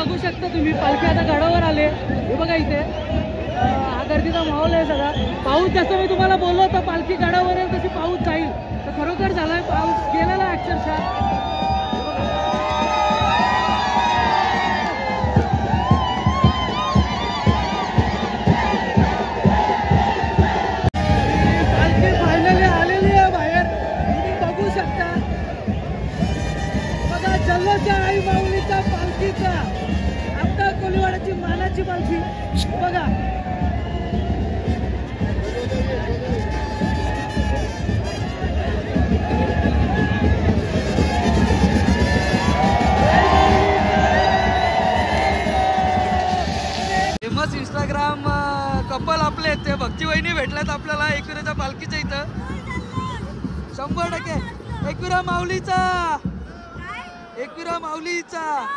बघू शकता तुम्ही पालखी आता गडावर आले। हे बघा इथे हा गर्दीचा माहोल आहे सगळा। पाऊस जसं मी तुम्हाला बोललो होतं पालखी गडावर आहे तशी पाऊस जाईल, तर खरोखर झालाय, पाऊस गेलेला अक्षरशः। पालखी फायनली आलेली आहे बाहेर, तुम्ही बघू शकता। बघा जल्लोषच्या आई माऊलीच्या पालखीचा, आपटा कोलीवाड्याची मानाची पालखी बघा। फेमस इंस्टाग्राम कपल आपले ते भक्ती वहिनी भेटल्यात आपल्याला एकविराच्या पालखीच्या इथं। 100% एकविरा माऊलीचा, एकविरा माऊलीचा।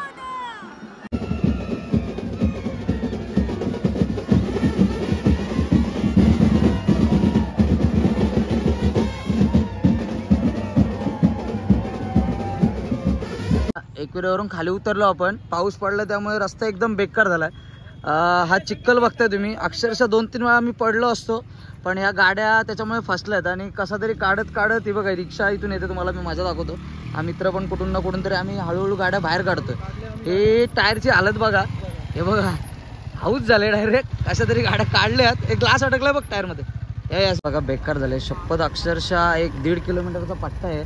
एकविरावरून खाली उतरलो आपण, पाऊस पडला त्यामुळे रस्ता एकदम बेकार झालाय। हा चिखल बघताय तुम्ही, अक्षरशः 2-3 वेळा मी पडलो असतो, पण ह्या गाड्या त्याच्यामुळे फसल्यात आणि कसा तरी काढत ही बघा रिक्षा इथून येते, तुम्हाला मी माझा दाखवतो। हा मित्र पण कुठून ना कुठून तरी आम्ही हळूहळू गाड्या बाहेर काढतोय। हे टायरची हालत बघा, हे बघा हाऊस झाले डायरेक्ट, कशा तरी गाड्या काढल्यात। एक ग्लास अडकलाय बघ टायरमध्ये, हे बघा बेकार झाले शपथ। अक्षरशः 1-1.5 किलोमीटरचा पट्टा आहे,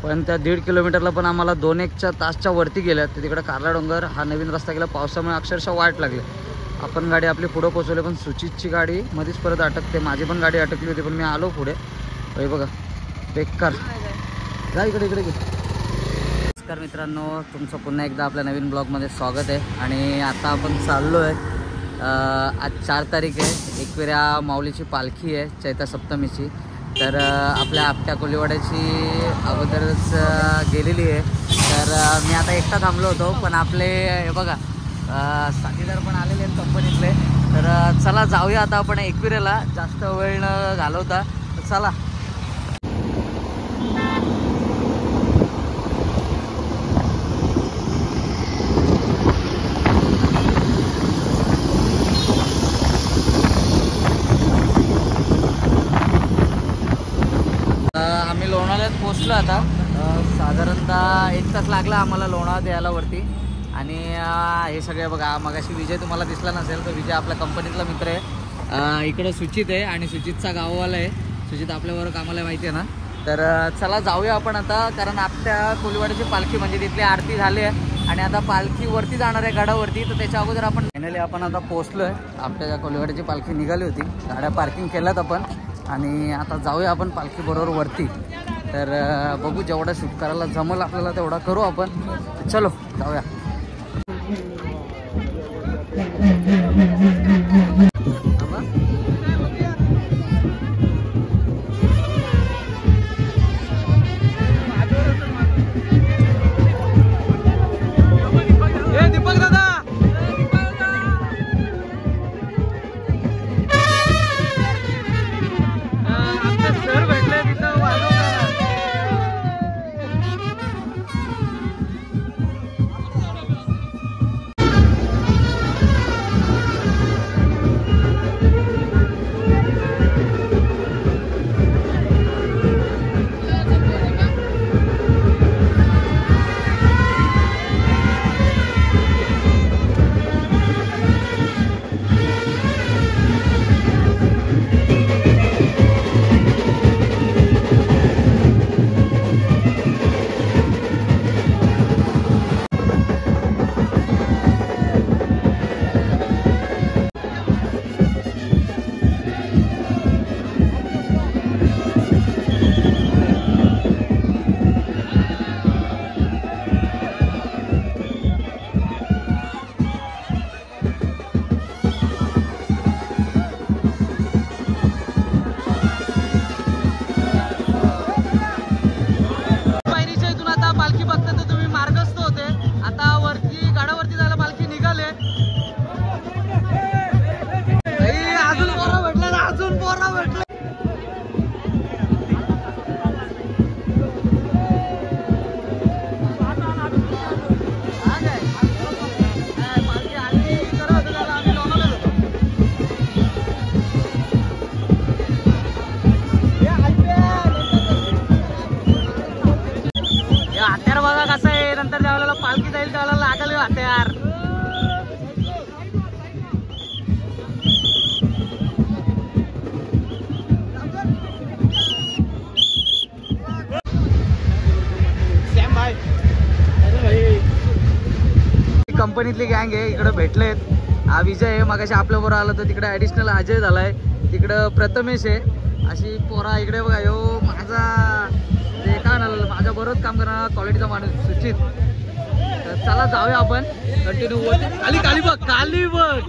पण त्या 1.5 किलोमीटरला पण आम्हाला 2-1 तासच्या वरती गेल्या। तिकडे कारला डोंगर हा नवीन रस्ता गेला, पावसामुळे अक्षरशः वाट लागले। आपण गाडी आपली पुढं पोचवली, पण सुचितची गाडी मध्येच परत अटकते। माझी पण गाडी अटकली होती, पण मी आलो पुढे। हे बघा बेकार, जा इकडे इकडे। नमस्कार मित्रांनो, तुमचं पुन्हा एकदा आपल्या नवीन ब्लॉगमध्ये स्वागत आहे। आणि आता आपण चाललो आहे, आज 4 तारीख आहे, एकविरा माऊलीची पालखी आहे चैत्र सप्तमीची। तर आपल्या आपट्या कोलीवाड्याची अगोदरच गेलेली आहे, तर मी आता एकटा थांबलो होतो, पण आपले हे बघा साथीदार पण आलेले आहेत कंपनीतले। तर चला जाऊया आता आपण एकविरेला, जास्त वेळ न घालवता चला। आम्ही लोणावळ्यात पोचलो आता, साधारणतः 1 तास लागला आम्हाला लोणावळ्यात यायला वरती। आणि हे सगळे बघा, मगाशी विजय तुम्हाला दिसला नसेल तर विजय आपल्या कंपनीतला मित्र आहे। इकडे सुचित आहे आणि सुचितचा गाववाला आहे, सुचित आपल्याबरोबर कामाला माहिती आहे ना। तर चला जाऊया आपण आता, कारण आपल्या कोलीवाड्याची पालखी म्हणजे तिथली आरती झाली आहे आणि आता पालखी वरती जाणार आहे गडावरती। तर त्याच्या अगोदर आपण फायनली आपण आता पोचलो आहे, आपल्या कोलीवाड्याची पालखी निघाली होती, गाड्या पार्किंग केल्यात आपण आणि आता जाऊया आपण पालखी बरोबर वरती। तर बघू जेवढा शूट करायला जमल आपल्याला तेवढा करू आपण, चलो जाऊया। कंपनीतली गँग आहे इकडे भेटलेत. हा विजय आहे, मगाशी आपल्या बरोबर आला तर तिकडे ॲडिशनल अजय झालाय, तिकडं प्रथमेश आहे. अशी पोरा इकडे बघा. यो माझा ते काय म्हणाल माझ्या बरोबर काम करणारा क्वालिटीचा माणूस सुचित. तर चला जाऊया आपण कंटिन्यू. खाली खाली बघ, खाली बघ.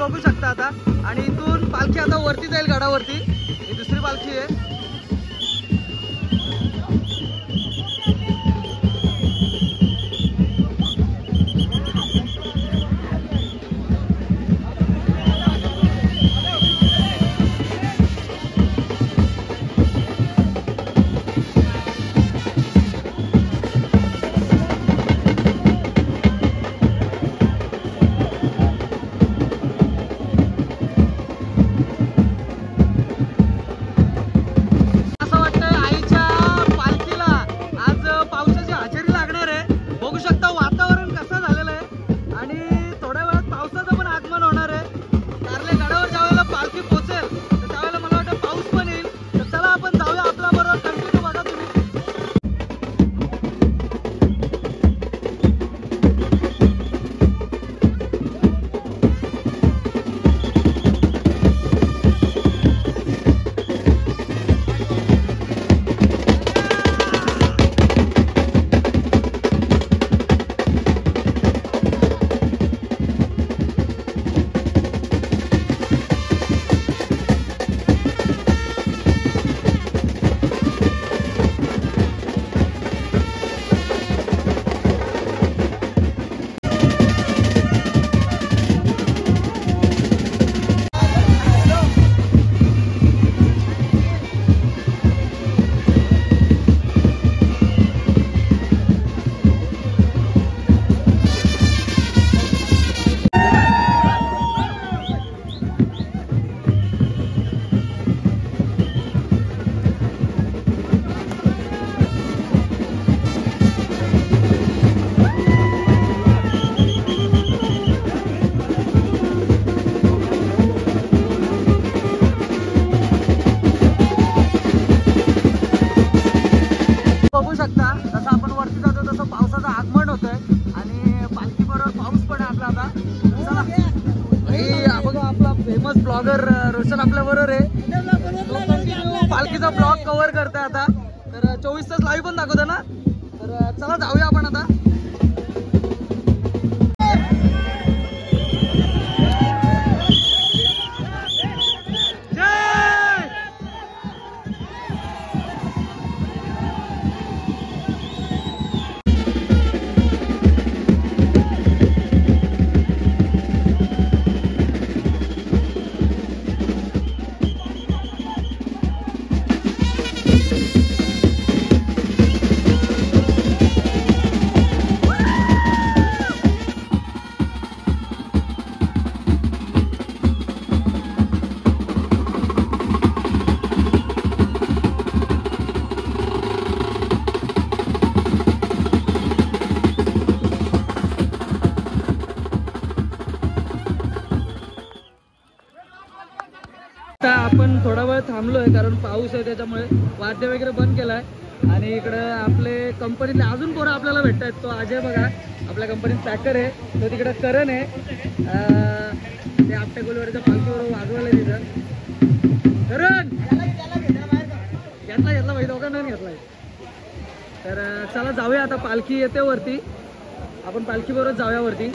बघू शकता आता. आणि इथून पालखी आता वरती जाईल गडावरती. ही दुसरी पालखी आहे. ब्लॉगर रोशन आपल्या बरोबर आहे. पालखीचा ब्लॉग कव्हर करतोय आता. तर 24 तास लाईव्ह पण दाखवतो ना. तर चला जाऊया आपण आता. आपण थोडा वेळ थांबलोय कारण पाऊस आहे, त्याच्यामुळे वाद्य वगैरे बंद केलाय. आणि इकडं आपले कंपनीतले अजून पोरं आपल्याला भेटतात. तो अजय बघा आपल्या कंपनीत पॅकर आहे. तो तिकडे करण आहे, ते आपट्या गोलवाडीच्या पालखीवर वाजवायला तिथं. करण घेतला भाई, दोघांना घेतलाय. तर चला जाऊया आता. पालखी येते वरती, आपण पालखी बरोबर जाऊया वरती.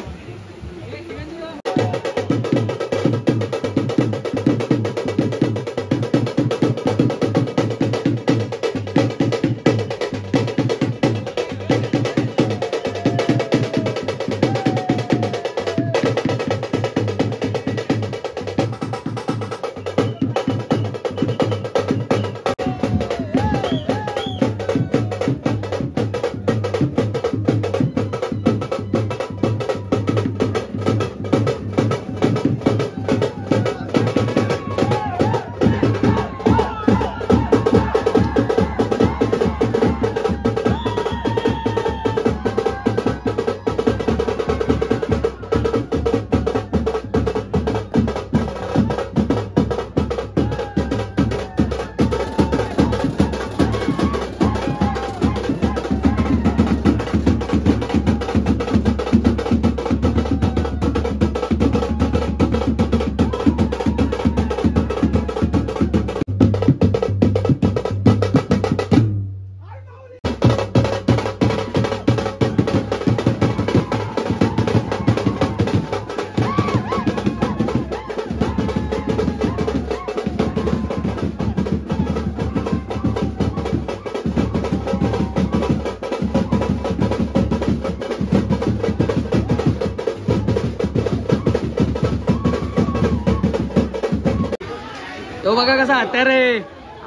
तो बघा कसा हत्यार आहे,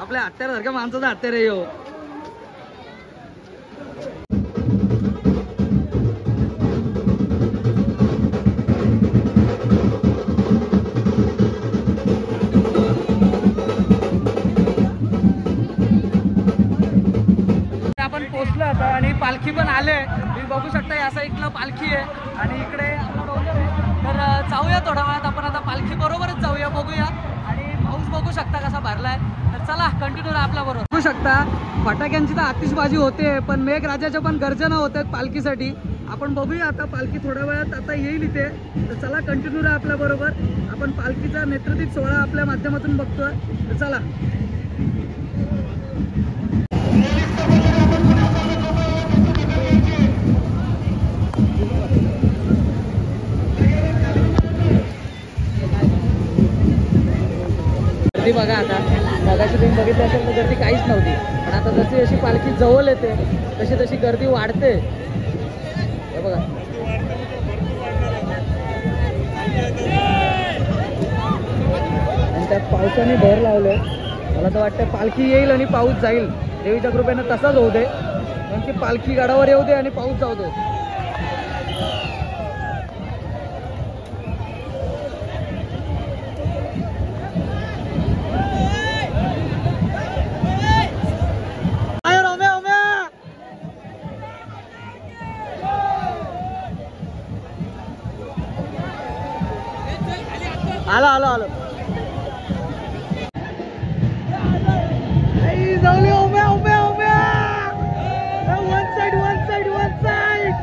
आपल्या हत्यारासारख्या माणसाचा हत्यार आहे हो. आपण पोहोचलो आता आणि पालखी पण आले. तुम्ही बघू शकता या साईडला पालखी आहे आणि इकडे आपला डोंगर आहे. तर जाऊया थोड्या वेळात आपण आता पालखी बरोबरच जाऊया, बघूया. आणि पाऊस बघू शकता कसा भरलाय. तर चला कंटिन्यू राहा आपल्या बरोबर. बघू शकता फटाक्यांची तर आतिषबाजी होते, पण मेघराजाच्या पण गर्जना होत आहेत पालखीसाठी. आपण बघूया आता पालखी थोड्या वेळात आता येईल इथे. तर चला कंटिन्यू राहा आपल्या बरोबर. आपण पालखीचा नेत्रदीप सोहळा आपल्या माध्यमातून बघतोय. तर चला. गर्दी बघा आता, मगाशी तुम्ही बघितलं असेल तर गर्दी काहीच नव्हती, पण आता जशी जशी पालखी जवळ येते तशी तशी गर्दी वाढते. हे बघा आणि त्यात पावसाने भर लावलंय. मला तर वाटतं पालखी येईल आणि पाऊस जाईल. देवीच्या कृपेनं तसाच होऊ दे, कारण की पालखी गडावर येऊ दे आणि पाऊस जाऊ दे. आलो आलो आलो. जाऊली उभ्या उभ्या उभ्या. One side one side one side.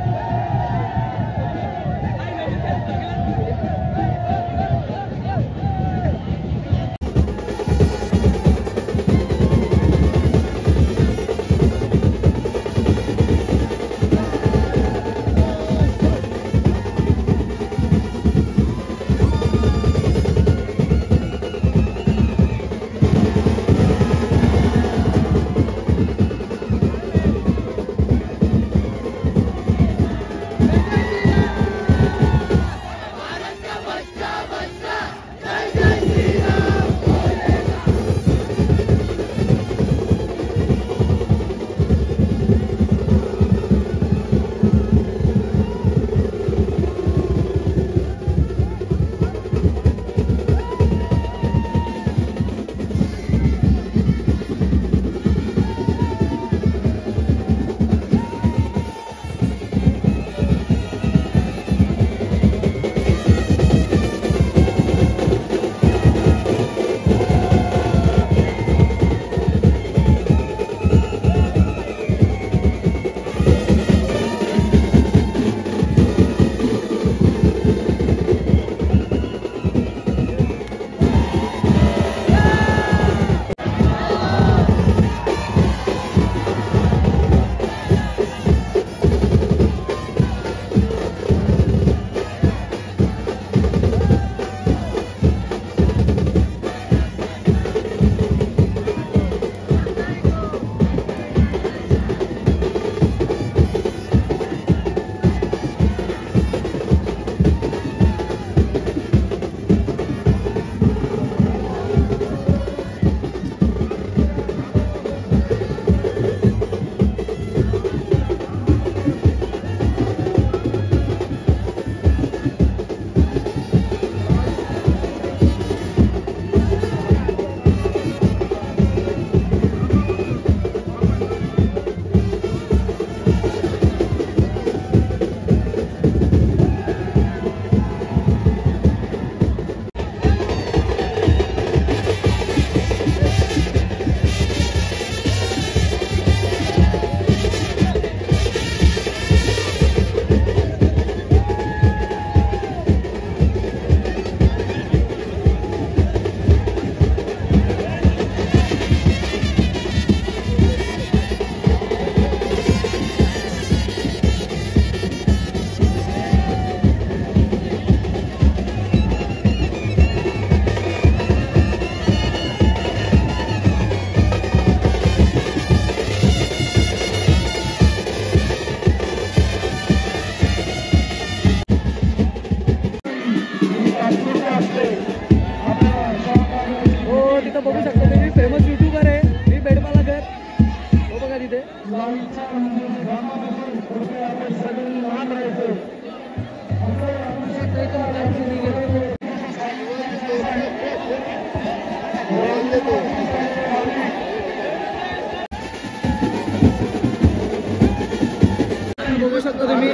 बघू शकता तुम्ही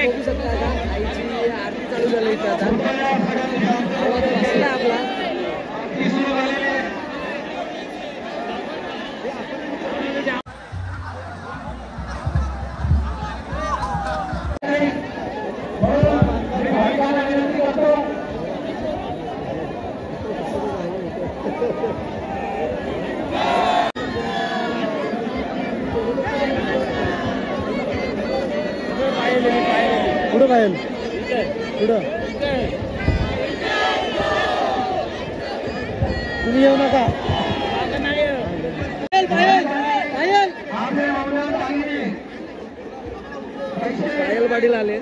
बघू शकता आता आईची आरती चालू झाली इथे आता आवाज बसला आपला पुढं पाहिल पुढं तुम्ही येऊ नका पायल पाटील आले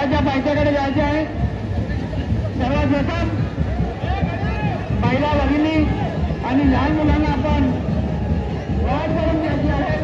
देवाच्या पायथ्याकडे जायचे आहे. सर्वात प्रथम महिला भगिनी आणि लहान मुलांना आपण वाट करून द्यायची आहे.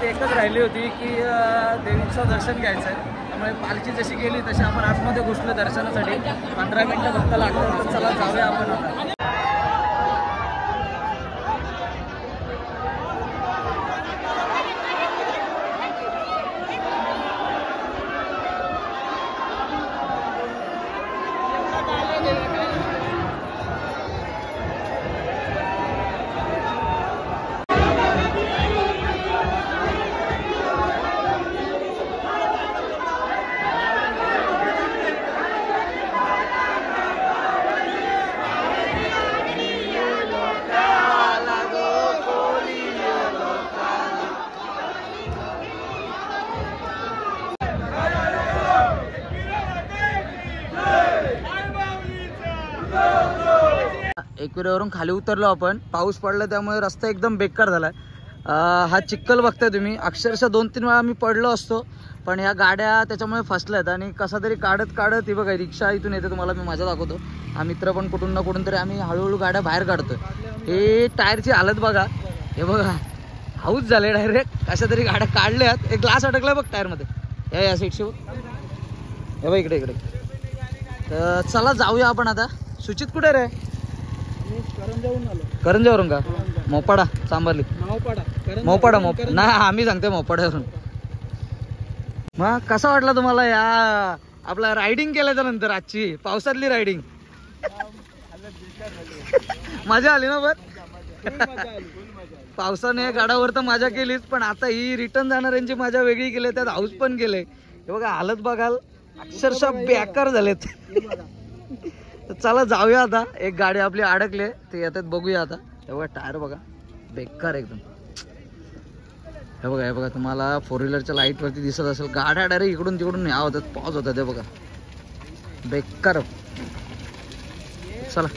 एकच राहिली होती की देवीचं दर्शन घ्यायचं आहे. त्यामुळे पालखी जशी गेली तशी आपण आतमध्ये घुसलो दर्शनासाठी. 15 मिनिटं फक्त लागतात. चला जाऊया आपण आता. एकविरेवरून खाली उतरलो आपण. पाऊस पडला त्यामुळे रस्ता एकदम बेकार झालाय. हा चिखल बघताय तुम्ही. अक्षरशः 2-3 वेळा मी पडलो असतो, पण ह्या गाड्या त्याच्यामुळे फसल्यात. आणि कसा तरी काढत ही बघा रिक्षा इथून येते, तुम्हाला मी माझा दाखवतो. हा मित्र पण कुठून ना कुठून तरी आम्ही हळूहळू गाड्या बाहेर काढतोय. हे टायरची हालत बघा, हे बघा हाऊस झाले डायरेक्ट. कशा तरी गाड्या काढल्यात. एक ग्लास अडकलाय बघ टायरमध्ये. या साईडशी हे बघ इकडे. तर चला जाऊया आपण आता. सुचित कुठे रे? करंजावरून का? मोपाडा सांभारली मोपाडा नाही आम्ही सांगते मोपाड्यावरून. मग कसा वाटला तुम्हाला या आपला रायडिंग केल्याच्या नंतर आजची पावसातली रायडिंग? मजा आली ना? पावसाने गाडावर तर मजा केलीच, पण आता ही रिटर्न जाणाऱ्यांची मजा वेगळी केली. त्यात हाऊस पण केले. हे बघा हालत बघाल अक्षरशः बेकार झालेत. चला जाऊया आता. एक गाडी आपली अडकले ते येतात, बघूया आता. हे बघा टायर बघा बेकार एकदम. हे बघा तुम्हाला 4 व्हीलरच्या लाईट वरती दिसत असेल. गाड्या डायरेक्ट इकडून तिकडून ह्या होतात, पॉज होतात. हे बघा बेकार. चला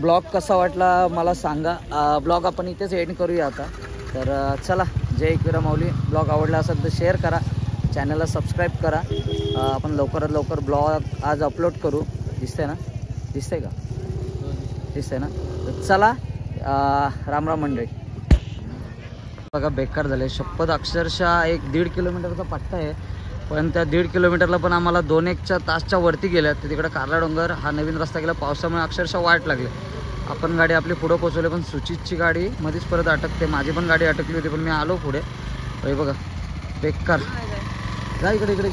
ब्लॉग कसा वाटला मला सांगा. ब्लॉग आपण इथेच एंड करूया आता. तर चला जय एकविरा माऊली. ब्लॉग आवडला असेल तर शेअर करा, चॅनलला सबस्क्राईब करा. आपण लवकरात लवकर ब्लॉग आज अपलोड करू. दिसतंय ना? दिसतंय ना? तर चला राम राम मंडळी. बघा बेकार झाले शपथ. अक्षरशः 1-1.5 किलोमीटरचा पट्टा आहे, पण त्या 1.5 किलोमीटरला पण आम्हाला 2-1 तासच्या वरती गेल्या. तर तिकडे कारला डोंगर हा नवीन रस्ता गेला. पावसामुळे अक्षरशः वाट लागले. आपण गाडी आपली पुढं पोचवली, पण सुचितची गाडी मध्येच परत अटकते. माझी पण गाडी अटकली होती, पण मी आलो पुढे. हे बघा बेकार. जा इकडे